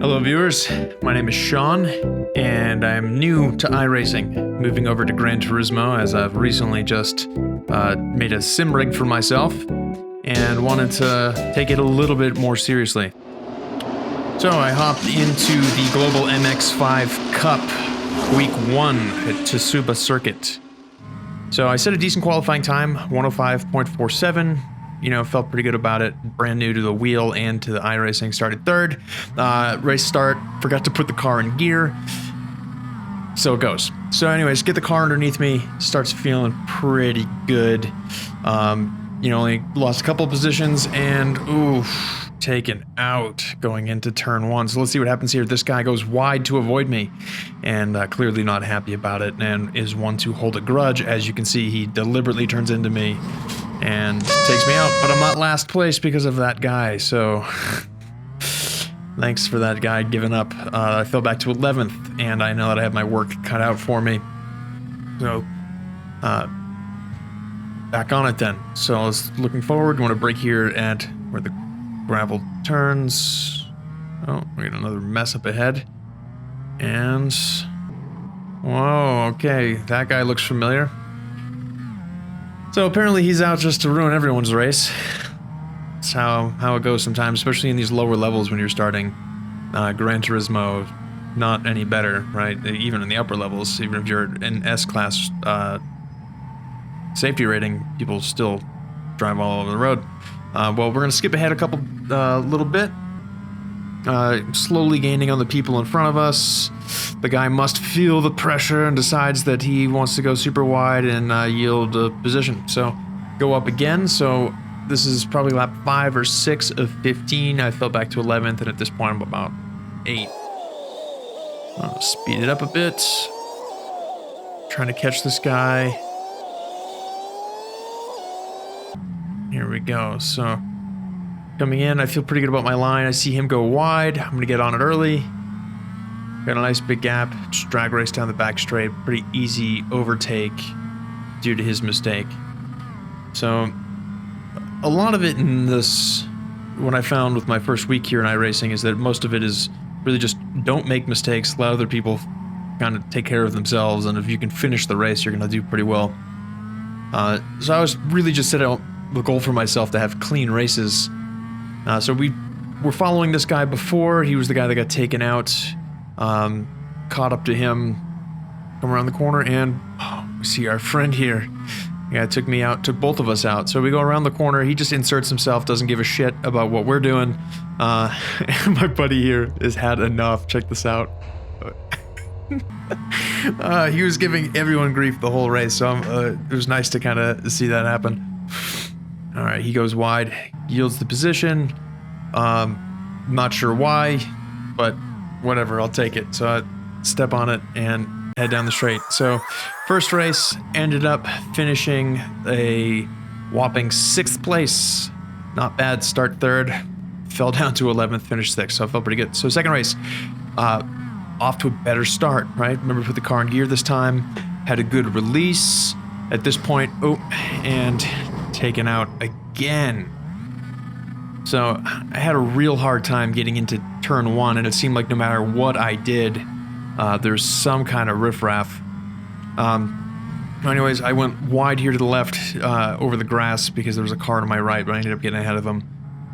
Hello viewers, my name is Sean, and I'm new to iRacing, moving over to Gran Turismo as I've recently just made a sim rig for myself and wanted to take it a little bit more seriously. So I hopped into the Global MX-5 Cup Week 1 at Tsuba Circuit. So I set a decent qualifying time, 105.47. You know, felt pretty good about it. Brand new to the wheel and to the iRacing. Started third. Race start, forgot to put the car in gear. So it goes. So anyways, get the car underneath me. Starts feeling pretty good. You know, only lost a couple of positions and oof, taken out going into turn one. So let's see what happens here. This guy goes wide to avoid me and clearly not happy about it and is one to hold a grudge. As you can see, he deliberately turns into me and takes me out, but I'm not last place because of that guy, so thanks for that guy giving up. I fell back to 11th, and I know that I have my work cut out for me, so back on it then. So I was looking forward, want to brake here at where the gravel turns. Oh, we got another mess up ahead, and whoa, okay, that guy looks familiar. So apparently he's out just to ruin everyone's race. That's how it goes sometimes, especially in these lower levels when you're starting. Gran Turismo, not any better, right? Even in the upper levels, even if you're in S-Class safety rating, people still drive all over the road. Well, we're going to skip ahead a couple, little bit. Slowly gaining on the people in front of us. The guy must feel the pressure and decides that he wants to go super wide and yield a position. So go up again. So this is probably lap 5 or 6 of 15. I fell back to 11th, and at this point I'm about 8. I'll speed it up a bit. Trying to catch this guy. Here we go. So coming in, I feel pretty good about my line. I see him go wide. I'm going to get on it early. Got a nice big gap. Just drag race down the back straight. Pretty easy overtake due to his mistake. So a lot of it in this, what I found with my first week here in iRacing, is that most of it is really just don't make mistakes. Let other people kind of take care of themselves, and if you can finish the race, you're going to do pretty well. So I was really just set out the goal for myself to have clean races. So we were following this guy before. He was the guy that got taken out. Caught up to him, come around the corner, and we see our friend here. Yeah, it took me out, took both of us out. So we go around the corner. He just inserts himself, doesn't give a shit about what we're doing. And my buddy here has had enough. Check this out. He was giving everyone grief the whole race, so it was nice to kind of see that happen. All right, he goes wide, yields the position. Not sure why, but whatever, I'll take it. So I step on it and head down the straight. So first race, ended up finishing a whopping 6th place. Not bad, start 3rd. Fell down to 11th, finished 6th, so I felt pretty good. So second race, off to a better start, right? Remember to put the car in gear this time. Had a good release. At this point, oh, and taken out again. So I had a real hard time getting into turn 1, and it seemed like no matter what I did, there's some kind of riffraff. Anyways, I went wide here to the left over the grass because there was a car to my right, but I ended up getting ahead of him.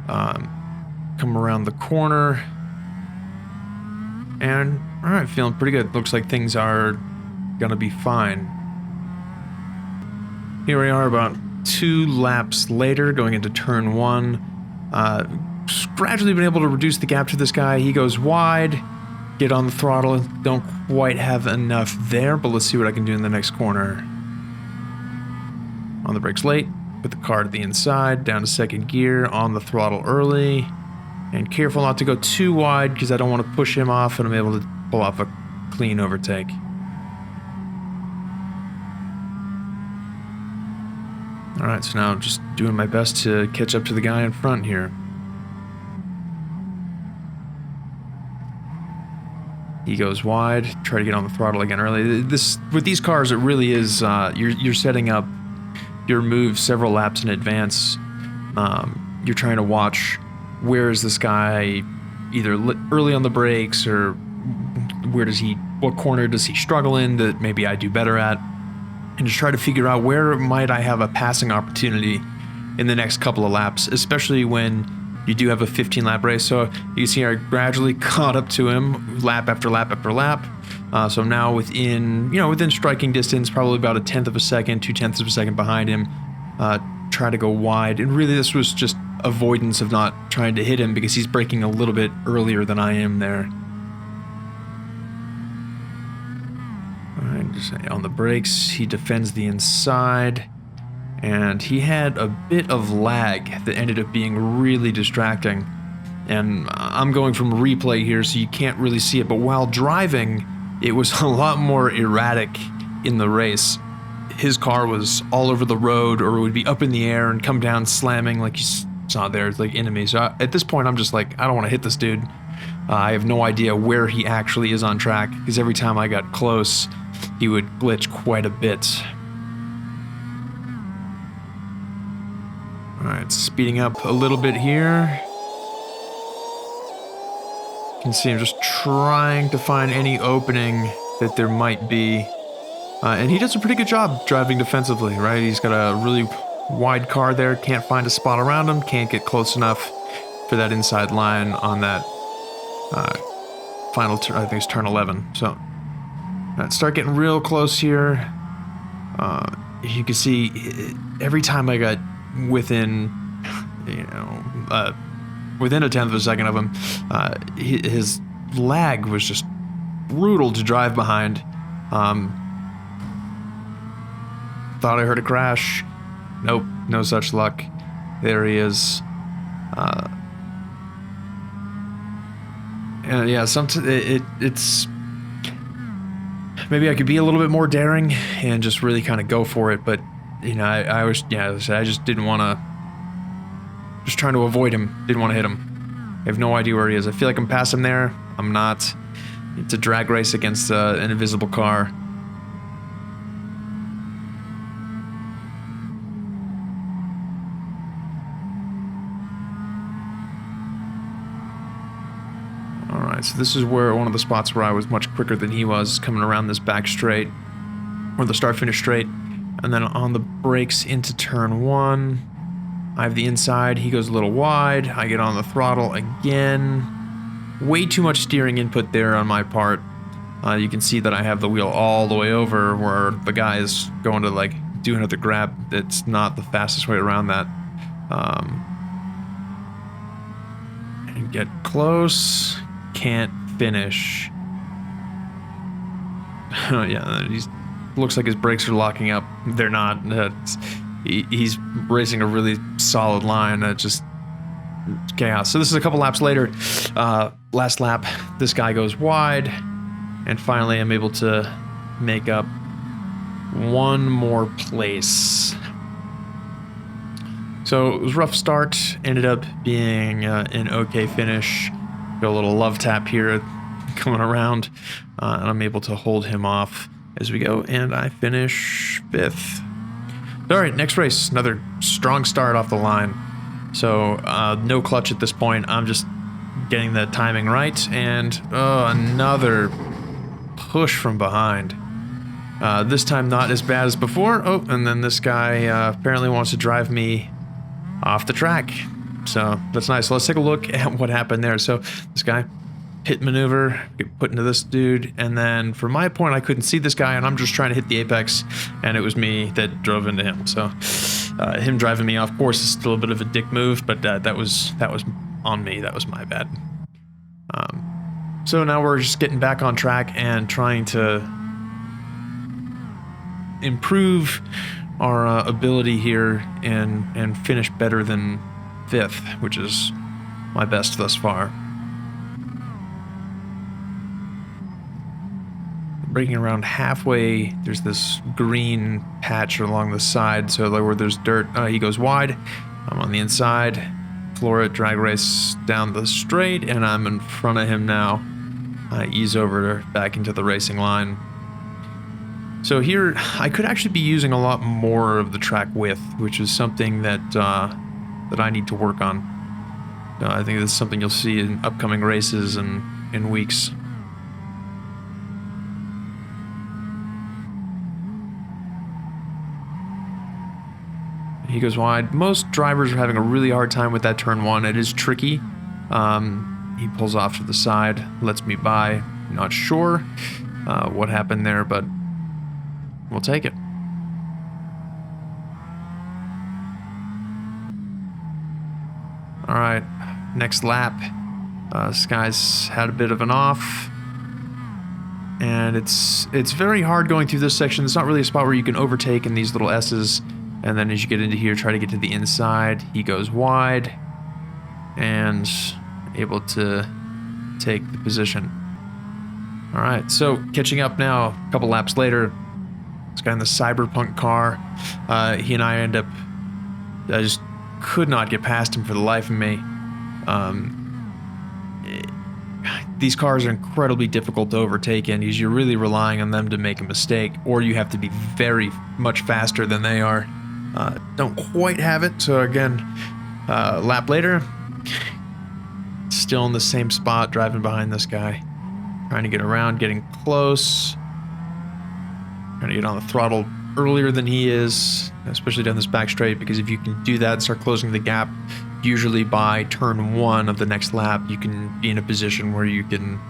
Come around the corner, and all right, feeling pretty good. Looks like things are gonna be fine. Here we are about 2 laps later, going into turn 1. Gradually been able to reduce the gap to this guy. He goes wide, get on the throttle, don't quite have enough there, but let's see what I can do in the next corner. On the brakes late, put the car to the inside, down to 2nd gear, on the throttle early, and careful not to go too wide because I don't want to push him off, and I'm able to pull off a clean overtake. Alright, so now I'm just doing my best to catch up to the guy in front here. He goes wide, try to get on the throttle again early. With these cars, it really is, you're setting up your moves several laps in advance. You're trying to watch where is this guy either early on the brakes, or what corner does he struggle in that maybe I do better at, and just try to figure out where might I have a passing opportunity in the next couple of laps, especially when you do have a 15-lap race. So you can see I gradually caught up to him lap after lap after lap. So now within striking distance, probably about 1/10 of a second, 2/10 of a second behind him. Try to go wide, and really this was just avoidance of not trying to hit him because he's braking a little bit earlier than I am there. Alright, just on the brakes, he defends the inside, and he had a bit of lag that ended up being really distracting. And I'm going from replay here, so you can't really see it, but while driving, it was a lot more erratic in the race. His car was all over the road, or would be up in the air and come down slamming like you saw there, like into me. So at this point, I'm just like, I don't want to hit this dude. I have no idea where he actually is on track, because every time I got close, he would glitch quite a bit. Alright, speeding up a little bit here. You can see I'm just trying to find any opening that there might be. And he does a pretty good job driving defensively, right? He's got a really wide car there, can't find a spot around him, can't get close enough for that inside line on that final turn. I think it's turn 11. So let's start getting real close here. You can see every time I got within, within 1/10 of a second of him, his lag was just brutal to drive behind. Thought I heard a crash. Nope, no such luck. There he is. And yeah, it's maybe I could be a little bit more daring and just really kind of go for it, but I just didn't want to. Just trying to avoid him. Didn't want to hit him. I have no idea where he is. I feel like I'm past him there. I'm not. It's a drag race against an invisible car. So this is where one of the spots where I was much quicker than he was, coming around this back straight, or the start-finish straight, and then on the brakes into turn 1, I have the inside, he goes a little wide, I get on the throttle again. Way too much steering input there on my part. You can see that I have the wheel all the way over, where the guy is going to like do another grab. It's not the fastest way around that. And get close. Can't finish. Yeah, he looks like his brakes are locking up. They're not. He's racing a really solid line. Just chaos. So this is a couple laps later. Last lap, this guy goes wide, and finally I'm able to make up one more place. So it was a rough start. Ended up being an okay finish. Got a little love tap here coming around, and I'm able to hold him off as we go, and I finish 5th. All right, next race, another strong start off the line. So no clutch at this point. I'm just getting the timing right, and another push from behind. This time not as bad as before. Oh, and then this guy apparently wants to drive me off the track. So that's nice. So let's take a look at what happened there. So this guy, pit maneuver, get put into this dude, and then from my point I couldn't see this guy, and I'm just trying to hit the apex, and it was me that drove into him. So him driving me off course is still a bit of a dick move, but that was on me. That was my bad. So now we're just getting back on track and trying to improve our ability here and finish better than 5th, which is my best thus far. Breaking around halfway, there's this green patch along the side, so like where there's dirt, he goes wide, I'm on the inside, floor it, drag race down the straight, and I'm in front of him now. I ease over back into the racing line. So here, I could actually be using a lot more of the track width, which is something that that I need to work on. So I think this is something you'll see in upcoming races and in weeks. He goes wide. Most drivers are having a really hard time with that turn one. It is tricky. He pulls off to the side, lets me by. Not sure what happened there, but we'll take it. All right, next lap. This guy's had a bit of an off. And it's very hard going through this section. It's not really a spot where you can overtake in these little S's. And then as you get into here, try to get to the inside. He goes wide and able to take the position. All right, so catching up now, a couple laps later, this guy in the Cyberpunk car, he and I end up, I just could not get past him for the life of me. These cars are incredibly difficult to overtake in because you're really relying on them to make a mistake, or you have to be very much faster than they are. Don't quite have it, so again, a lap later, still in the same spot, driving behind this guy. Trying to get around, getting close. Trying to get on the throttle earlier than he is, especially down this back straight, because if you can do that and start closing the gap, usually by turn one of the next lap, you can be in a position where you can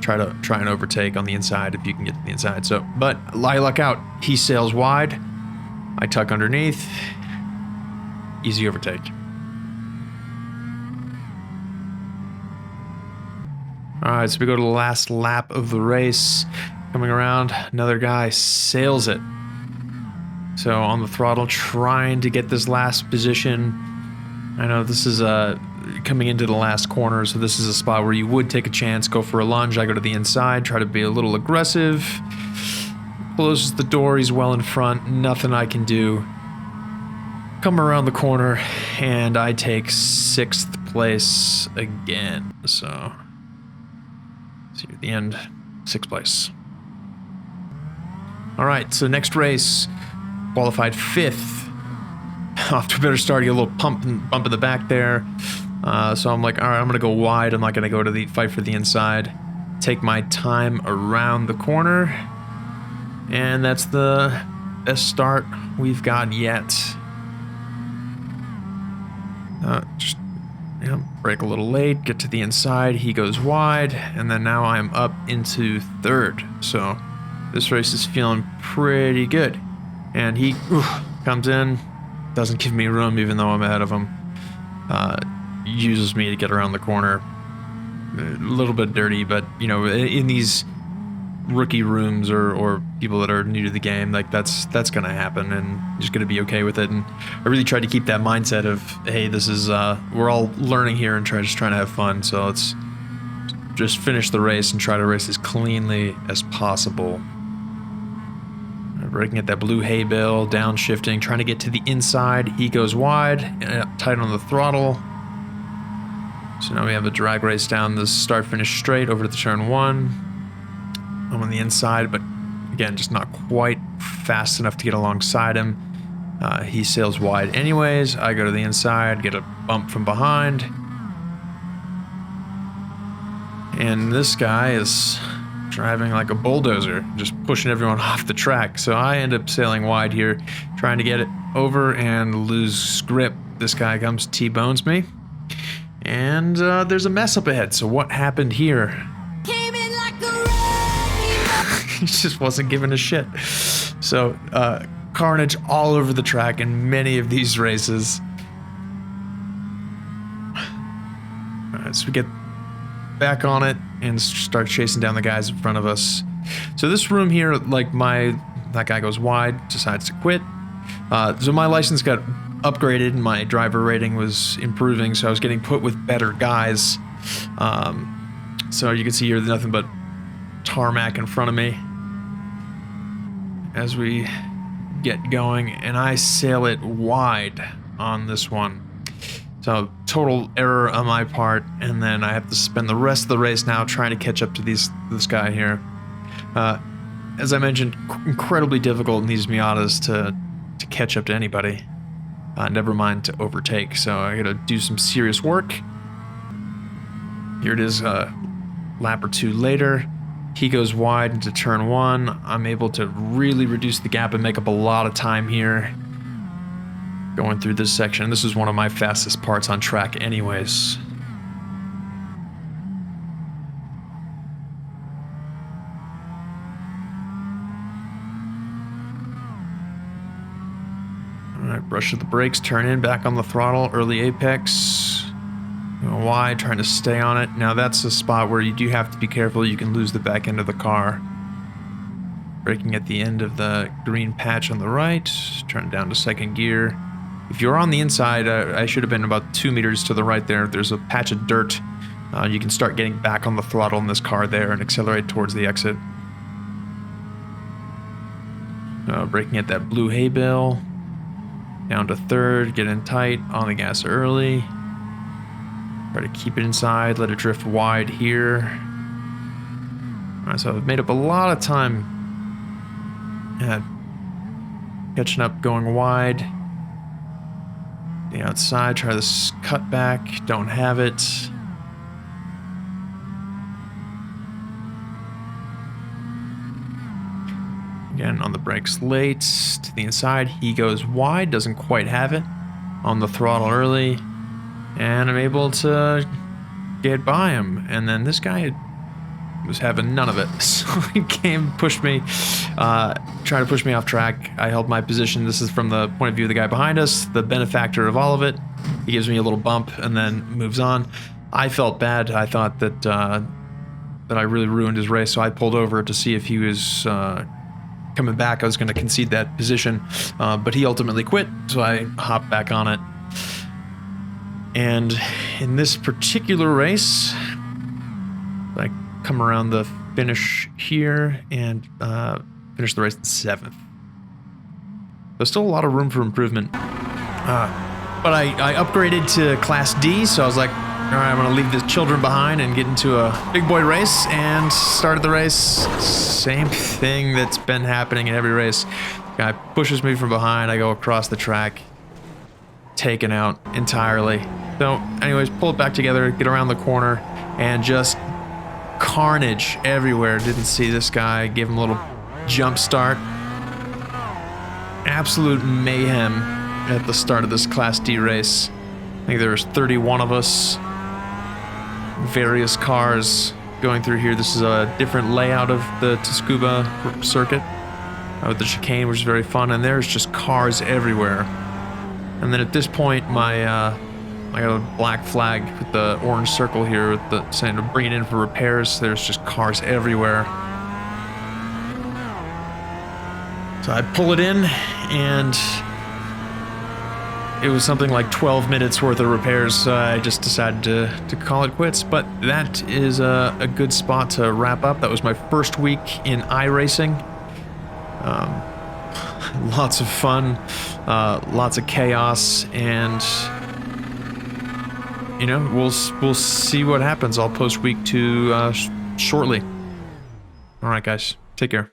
try and overtake on the inside if you can get to the inside. So, but I luck out. He sails wide. I tuck underneath. Easy overtake. Alright, so we go to the last lap of the race. Coming around, another guy sails it. So on the throttle, trying to get this last position. I know this is coming into the last corner, so this is a spot where you would take a chance, go for a lunge. I go to the inside, try to be a little aggressive. Closes the door, he's well in front, nothing I can do. Come around the corner, and I take 6th place again. So, see you at the end, 6th place. Alright, so next race, qualified 5th. Off to a better start, get a little bump in the back there. So I'm like, alright, I'm gonna go wide, I'm not gonna go to the fight for the inside. Take my time around the corner. And that's the best start we've got yet. Just brake a little late, get to the inside, he goes wide, and then now I'm up into 3rd. So this race is feeling pretty good. And he comes in, doesn't give me room even though I'm ahead of him. Uses me to get around the corner. A little bit dirty, but you know, in these rookie rooms or people that are new to the game, like that's gonna happen, and just gonna be okay with it. And I really tried to keep that mindset of, hey, this is we're all learning here and trying to have fun, so let's just finish the race and try to race as cleanly as possible. Braking at that blue hay bale, downshifting, trying to get to the inside. He goes wide, tight on the throttle. So now we have a drag race down the start-finish straight over to the turn one. I'm on the inside, but again, just not quite fast enough to get alongside him. He sails wide anyways. I go to the inside, get a bump from behind. And this guy is driving like a bulldozer, just pushing everyone off the track. So I end up sailing wide here, trying to get it over and lose grip. This guy comes, T-bones me. And there's a mess up ahead. So what happened here? He just wasn't giving a shit. So, carnage all over the track in many of these races. Alright, so we get back on it and start chasing down the guys in front of us. So this room here, like that guy goes wide, decides to quit. So my license got upgraded and my driver rating was improving, so I was getting put with better guys. So you can see here, nothing but tarmac in front of me as we get going, and I sail it wide on this one. So total error on my part, and then I have to spend the rest of the race now trying to catch up to this guy here. As I mentioned, incredibly difficult in these Miatas to catch up to anybody. Never mind to overtake, so I gotta do some serious work. Here it is a lap or two later. He goes wide into turn 1. I'm able to really reduce the gap and make up a lot of time here going through this section. This is one of my fastest parts on track anyways. Alright, brush with the brakes, turn in, back on the throttle, early apex. Going wide, trying to stay on it. Now that's a spot where you do have to be careful. You can lose the back end of the car. Braking at the end of the green patch on the right, turn down to second gear. If you're on the inside, I should have been about 2 meters to the right there. There's a patch of dirt. You can start getting back on the throttle in this car there and accelerate towards the exit. Braking at that blue hay bale. Down to third, get in tight, on the gas early. Try to keep it inside, let it drift wide here. Alright, so I've made up a lot of time. Catching up, going wide. The outside, try this cut back, don't have it. Again, on the brakes late, to the inside, he goes wide, doesn't quite have it. On the throttle early, and I'm able to get by him. And then this guy was having none of it. So he came, pushed me, tried to push me off track. I held my position. This is from the point of view of the guy behind us, the benefactor of all of it. He gives me a little bump and then moves on. I felt bad. I thought that that I really ruined his race, so I pulled over to see if he was coming back. I was going to concede that position, but he ultimately quit, so I hopped back on it. And in this particular race, I come around the finish here and finish the race in 7th. There's still a lot of room for improvement. But I upgraded to Class D, so I was like, all right, I'm going to leave the children behind and get into a big boy race, and started the race. Same thing that's been happening in every race. Guy pushes me from behind, I go across the track, taken out entirely. So anyways, pull it back together, get around the corner, and just carnage everywhere. Didn't see this guy, gave him a little jump start. Absolute mayhem at the start of this Class D race. I think there's 31 of us, various cars going through here. This is a different layout of the Tsukuba circuit with the chicane, which is very fun, and there's just cars everywhere. And then at this point, I got a black flag with the orange circle here with the saying to bring it in for repairs. There's just cars everywhere. So I pull it in, and it was something like 12 minutes worth of repairs, so I just decided to call it quits. But that is a good spot to wrap up. That was my first week in iRacing. Lots of fun, lots of chaos, and you know, we'll see what happens. I'll post week 2 shortly. All right, guys, take care.